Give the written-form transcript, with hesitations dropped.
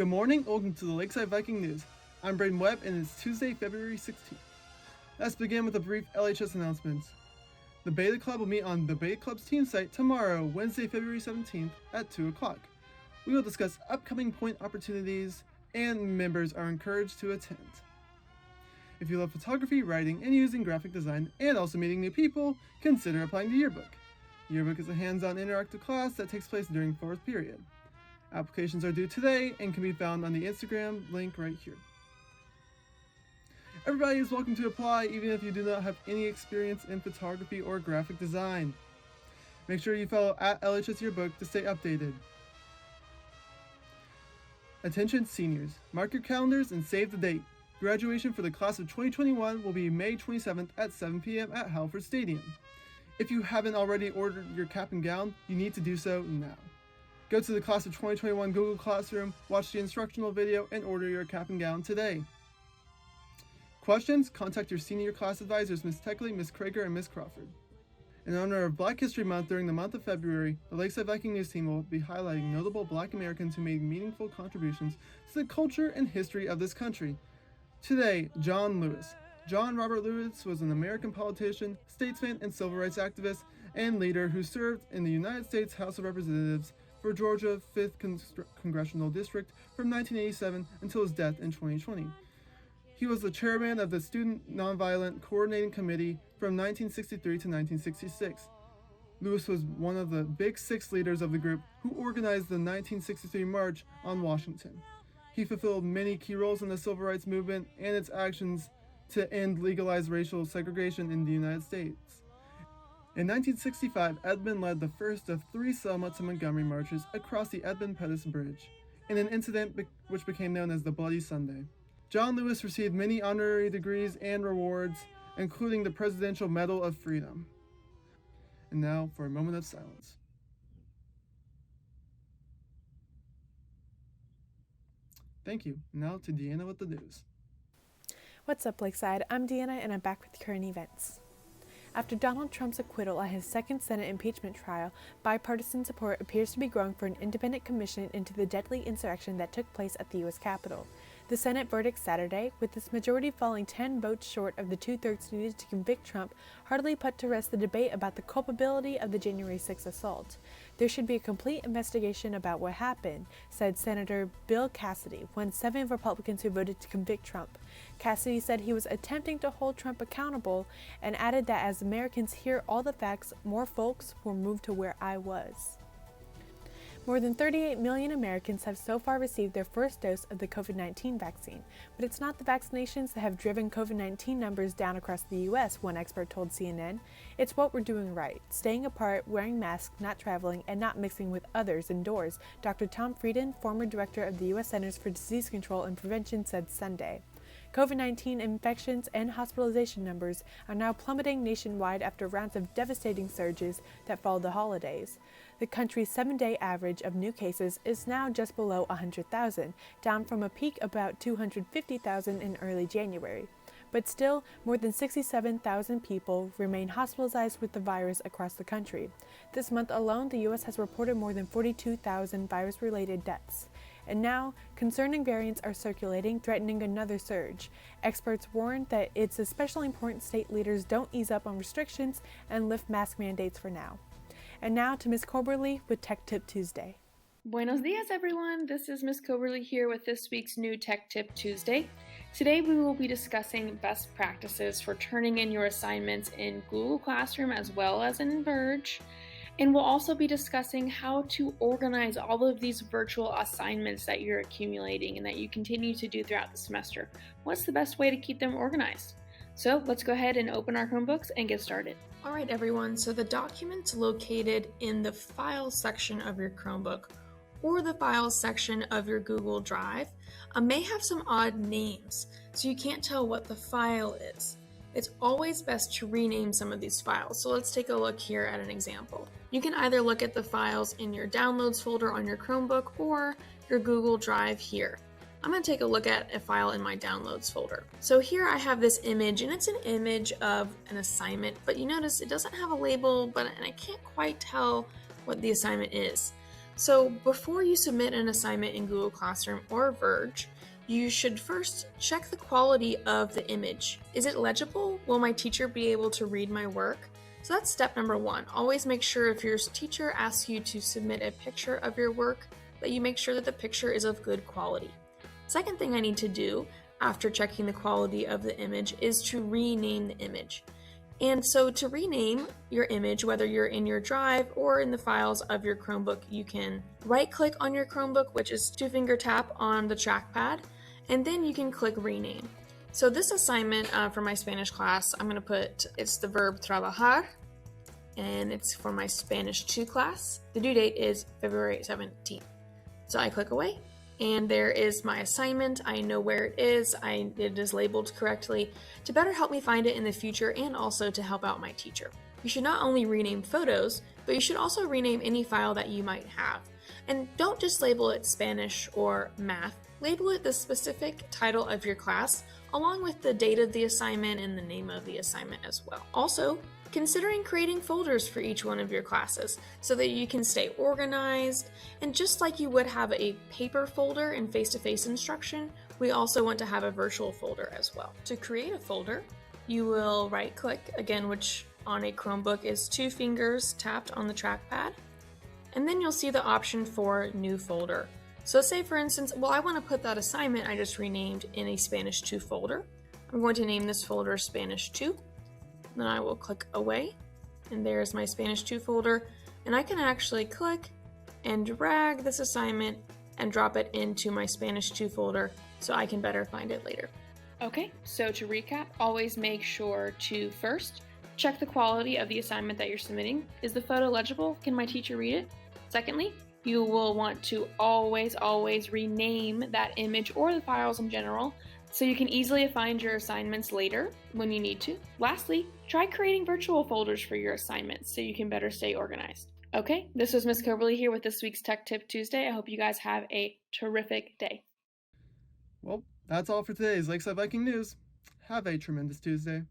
Good morning, welcome to the Lakeside Viking News. I'm Braden Webb and it's Tuesday, February 16th. Let's begin with a brief LHS announcements. The Beta Club will meet on the Beta Club's team site tomorrow, Wednesday, February 17th at 2 o'clock. We will discuss upcoming point opportunities and members are encouraged to attend. If you love photography, writing, and using graphic design, and also meeting new people, consider applying to Yearbook. Yearbook is a hands-on interactive class that takes place during 4th period. Applications are due today and can be found on the Instagram link right here. Everybody is welcome to apply even if you do not have any experience in photography or graphic design. Make sure you follow at LHS Yearbook to stay updated. Attention seniors, mark your calendars and save the date. Graduation for the class of 2021 will be May 27th at 7 p.m. at Halford Stadium. If you haven't already ordered your cap and gown, you need to do so now. Go to the class of 2021 Google Classroom, watch the instructional video, and order your cap and gown today. Questions? Contact your senior class advisors, Ms. Teckley, Ms. Krager, and Ms. Crawford. In honor of Black History Month during the month of February, the Lakeside Viking News team will be highlighting notable Black Americans who made meaningful contributions to the culture and history of this country. Today, John Lewis. John Robert Lewis was an American politician, statesman, and civil rights activist and leader who served in the United States House of Representatives for Georgia 5th Congressional District from 1987 until his death in 2020. He was the chairman of the Student Nonviolent Coordinating Committee from 1963 to 1966. Lewis was one of the Big Six leaders of the group who organized the 1963 March on Washington. He fulfilled many key roles in the civil rights movement and its actions to end legalized racial segregation in the United States. In 1965, Edmund led the first of 3 Selma to Montgomery marches across the Edmund Pettus Bridge, in an incident which became known as the Bloody Sunday. John Lewis received many honorary degrees and rewards, including the Presidential Medal of Freedom. And now for a moment of silence. Thank you. Now to Deanna with the news. What's up, Lakeside? I'm Deanna and I'm back with current events. After Donald Trump's acquittal at his second Senate impeachment trial, bipartisan support appears to be growing for an independent commission into the deadly insurrection that took place at the U.S. Capitol. The Senate verdict Saturday, with its majority falling 10 votes short of the 2/3 needed to convict Trump, hardly put to rest the debate about the culpability of the January 6 assault. There should be a complete investigation about what happened, said Senator Bill Cassidy, one of 7 Republicans who voted to convict Trump. Cassidy said he was attempting to hold Trump accountable and added that as Americans hear all the facts, more folks will move to where I was. More than 38 million Americans have so far received their first dose of the COVID-19 vaccine, but it's not the vaccinations that have driven COVID-19 numbers down across the U.S., one expert told CNN. It's what we're doing right, staying apart, wearing masks, not traveling, and not mixing with others indoors, Dr. Tom Frieden, former director of the U.S. Centers for Disease Control and Prevention, said Sunday. COVID-19 infections and hospitalization numbers are now plummeting nationwide after rounds of devastating surges that followed the holidays. The country's 7-day average of new cases is now just below 100,000, down from a peak about 250,000 in early January. But still, more than 67,000 people remain hospitalized with the virus across the country. This month alone, the U.S. has reported more than 42,000 virus-related deaths. And now, concerning variants are circulating, threatening another surge. Experts warn that it's especially important state leaders don't ease up on restrictions and lift mask mandates for now. And now to Ms. Coberly with Tech Tip Tuesday. Buenos dias, everyone. This is Ms. Coberly here with this week's new Tech Tip Tuesday. Today we will be discussing best practices for turning in your assignments in Google Classroom as well as in Verge. And we'll also be discussing how to organize all of these virtual assignments that you're accumulating and that you continue to do throughout the semester. What's the best way to keep them organized? So let's go ahead and open our Chromebooks and get started. All right, everyone, so the documents located in the Files section of your Chromebook or the Files section of your Google Drive may have some odd names, so you can't tell what the file is. It's always best to rename some of these files, so let's take a look here at an example. You can either look at the files in your Downloads folder on your Chromebook or your Google Drive here. I'm going to take a look at a file in my Downloads folder. So here I have this image, and it's an image of an assignment, but you notice it doesn't have a label, and I can't quite tell what the assignment is. So before you submit an assignment in Google Classroom or Verge, you should first check the quality of the image. Is it legible? Will my teacher be able to read my work? So that's step number one. Always make sure if your teacher asks you to submit a picture of your work, that you make sure that the picture is of good quality. Second thing I need to do after checking the quality of the image is to rename the image. And so to rename your image, whether you're in your Drive or in the files of your Chromebook, you can right-click on your Chromebook, which is two-finger tap on the trackpad, and then you can click Rename. So this assignment for my Spanish class, I'm going to put, it's the verb trabajar, and it's for my Spanish 2 class. The due date is February 17th. So I click Away. And there is my assignment. I know where it is. It is labeled correctly to better help me find it in the future and also to help out my teacher. You should not only rename photos, but you should also rename any file that you might have. And don't just label it Spanish or math. Label it the specific title of your class, along with the date of the assignment and the name of the assignment as well. Also, considering creating folders for each one of your classes so that you can stay organized. And just like you would have a paper folder in face-to-face instruction, we also want to have a virtual folder as well. To create a folder, you will right-click, again, which on a Chromebook is two fingers tapped on the trackpad, and then you'll see the option for New Folder. So say for instance, well, I want to put that assignment I just renamed in a Spanish 2 folder. I'm going to name this folder Spanish 2. Then I will click Away, and there's my Spanish 2 folder, and I can actually click and drag this assignment and drop it into my Spanish 2 folder so I can better find it later. Okay, so to recap, always make sure to first check the quality of the assignment that you're submitting. Is the photo legible? Can my teacher read it? Secondly, you will want to always rename that image or the files in general so you can easily find your assignments later when you need to. Lastly, try creating virtual folders for your assignments so you can better stay organized. Okay, this was Ms. Coberly here with this week's Tech Tip Tuesday. I hope you guys have a terrific day. Well, that's all for today's Lakeside Viking News. Have a tremendous Tuesday.